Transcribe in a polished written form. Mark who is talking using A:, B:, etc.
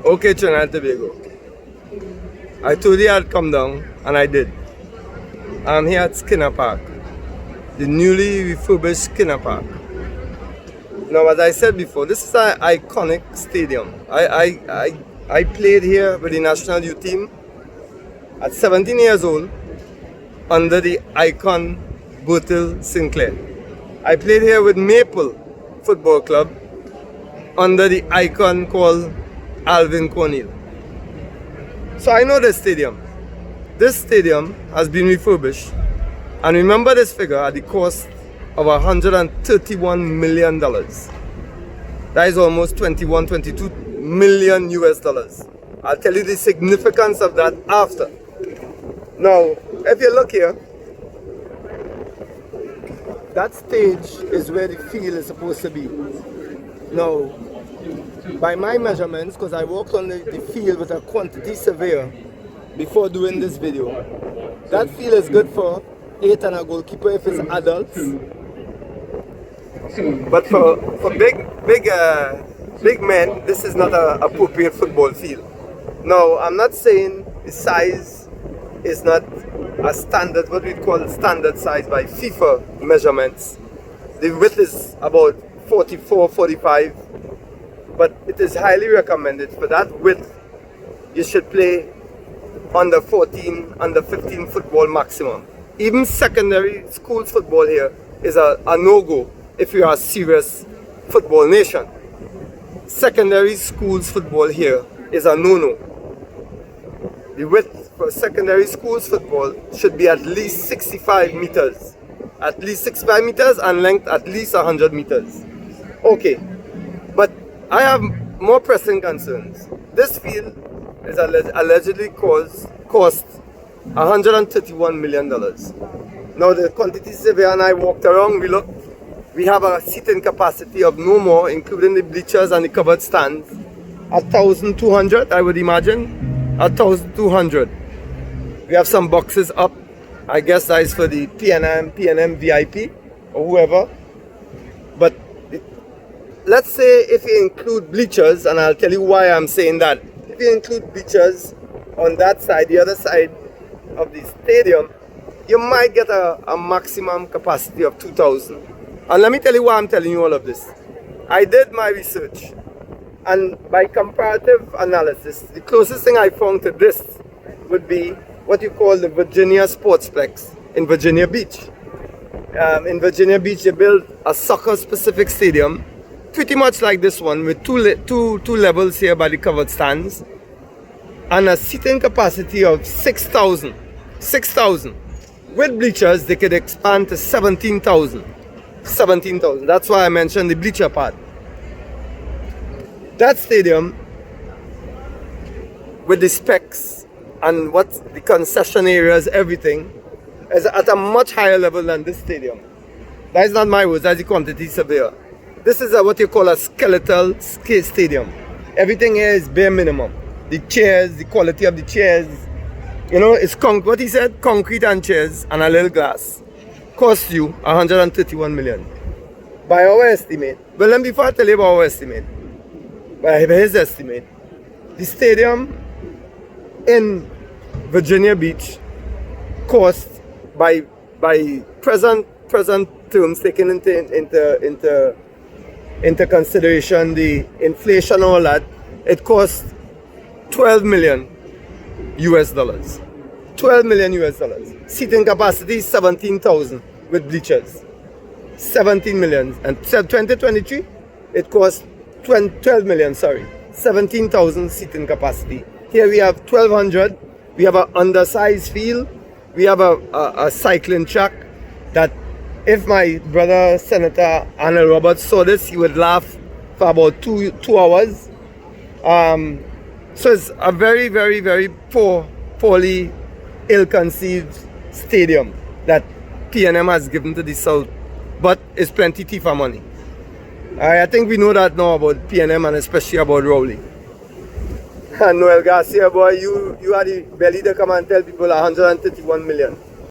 A: Okay, Trinidad and Tobago. I told you I'd come down, and I did. I'm here at Skinner Park, the newly refurbished Skinner Park. Now, as I said before, this is an iconic stadium. I played here with the national youth team at 17 years old under the icon Bertil Sinclair. I played here with Maple Football Club under the icon called Alvin Cornell. So I know this stadium. This stadium has been refurbished, and remember this figure at the cost of $131 million. That is almost 22 million US dollars. I'll tell you the significance of that after. Now, if you look here, that stage is where the field is supposed to be. Now, by my measurements, because I walked on the field with a quantity surveyor before doing this video, that field is good for 8 and a goalkeeper if it's adults. But for big men, this is not an appropriate football field. Now, I'm not saying the size is not a standard, what we call standard size by FIFA measurements. The width is about 44, 45, but it is highly recommended for that width. You should play under 14, under 15 football maximum. Even secondary school football here is a no-go if you are a serious football nation. Secondary schools football here is a no-no. The width for secondary schools football should be at least 65 meters. At least 65 meters and length at least 100 meters. Okay, but I have more pressing concerns. This field is allegedly cost $131 million. Now the quantity surveyor and I walked around, we looked. We have a seating capacity of no more, including the bleachers and the covered stands, 1,200, I would imagine, 1,200. We have some boxes up. I guess that is for the PNM VIP or whoever. But let's say if you include bleachers, and I'll tell you why I'm saying that. If you include bleachers on that side, the other side of the stadium, you might get a maximum capacity of 2,000. And let me tell you why I'm telling you all of this. I did my research, and by comparative analysis, the closest thing I found to this would be what you call the Virginia Sportsplex in Virginia Beach. In Virginia Beach, they built a soccer-specific stadium, pretty much like this one, with two levels here by the covered stands, and a seating capacity of 6,000. 6,000. With bleachers, they could expand to 17,000. 17,000. That's why I mentioned the bleacher part. That stadium, with the specs and what the concession areas, everything, is at a much higher level than this stadium. That is not my words, that's the quantity surveyor. This is what you call a skeletal stadium. Everything here is bare minimum. The chairs, the quality of the chairs, you know, it's what he said, concrete and chairs and a little glass. Cost you 131 million. By our estimate, well, let me before I tell you about our estimate, by his estimate, the stadium in Virginia Beach cost by present terms, taking into consideration the inflation and all that, it cost 12 million US dollars. 12 million US dollars. Seating capacity 17,000 with bleachers. 17 million. And 2023, it cost 12 million, sorry. 17,000 seating capacity. Here we have 1,200. We have an undersized field. We have a cycling track that if my brother Senator Arnold Roberts saw this, he would laugh for about two hours. So it's a very, very, very poorly ill-conceived stadium that PNM has given to the South, but it's plenty TIFA money. I think we know that now about PNM and especially about Rowley. And Noel Garcia, boy, you are the belly to come and tell people 131 million.